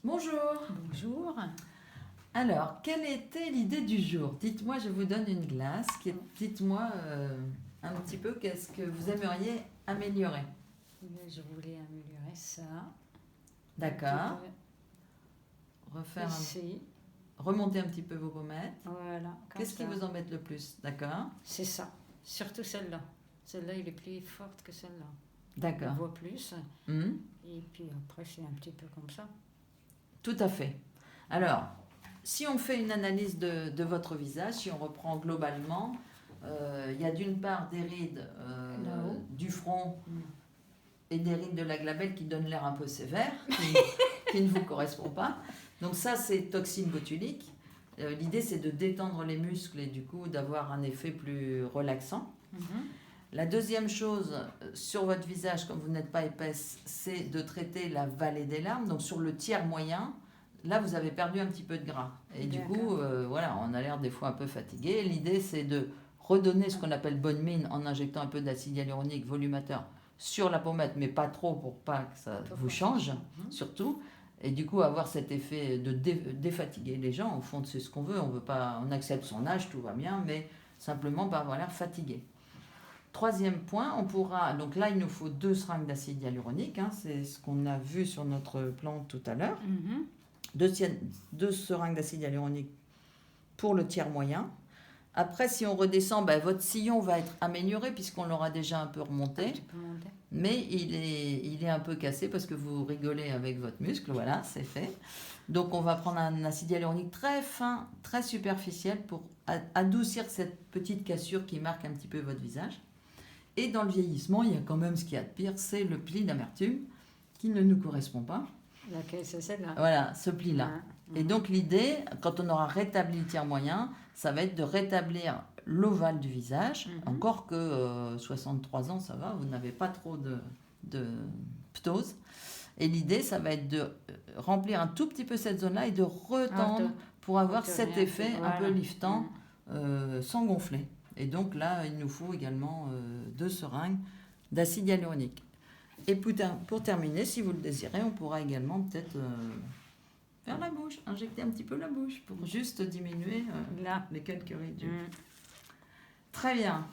Bonjour. Bonjour. Alors, quelle était l'idée du jour? Dites-moi, je vous donne une glace. Dites-moi un petit peu qu'est-ce que vous aimeriez améliorer. Je voulais améliorer ça. D'accord. Refaire Ici. remonter un petit peu vos pommettes. Voilà. Qu'est-ce qui vous embête le plus? D'accord. C'est ça. Surtout celle-là. Celle-là, elle est plus forte que celle-là. On D'accord. voit plus. Mhm. Et puis après, c'est un petit peu comme ça. Tout à fait. Alors, si on fait une analyse de votre visage, si on reprend globalement, il y a d'une part des rides du front et des rides de la glabelle qui donnent l'air un peu sévère, qui ne vous correspond pas. Donc ça, c'est toxine botulique. L'idée, c'est de détendre les muscles et du coup d'avoir un effet plus relaxant. La deuxième chose sur votre visage, comme vous n'êtes pas épaisse, c'est de traiter la vallée des larmes. Donc sur le tiers moyen, là, vous avez perdu un petit peu de gras. Et du coup, voilà, on a l'air des fois un peu fatigué. L'idée, c'est de redonner ce qu'on appelle bonne mine en injectant un peu d'acide hyaluronique volumateur sur la pommette, mais pas trop pour pas que ça vous change, surtout. Et du coup, avoir cet effet de défatiguer les gens. Au fond, c'est ce qu'on veut. On accepte son âge, tout va bien, mais simplement pas avoir l'air fatigué. Troisième point, on pourra, donc là il nous faut 2 seringues d'acide hyaluronique, c'est ce qu'on a vu sur notre plan tout à l'heure. 2 seringues d'acide hyaluronique pour le tiers moyen. Après, si on redescend, votre sillon va être amélioré puisqu'on l'aura déjà un peu remonté. Mais il est un peu cassé parce que vous rigolez avec votre muscle, voilà, c'est fait. Donc on va prendre un acide hyaluronique très fin, très superficiel pour adoucir cette petite cassure qui marque un petit peu votre visage. Et dans le vieillissement, il y a quand même ce qu'il y a de pire, c'est le pli d'amertume qui ne nous correspond pas. Laquelle, c'est celle-là? Voilà, ce pli-là. Et donc l'idée, quand on aura rétabli le tiers moyen, ça va être de rétablir l'ovale du visage. Encore que 63 ans, ça va, vous n'avez pas trop de ptose. Et l'idée, ça va être de remplir un tout petit peu cette zone-là et de retendre pour avoir cet effet un peu liftant sans gonfler. Et donc là, il nous faut également 2 seringues d'acide hyaluronique. Et pour terminer, si vous le désirez, on pourra également peut-être faire la bouche, injecter un petit peu la bouche pour juste diminuer les quelques rides. Très bien.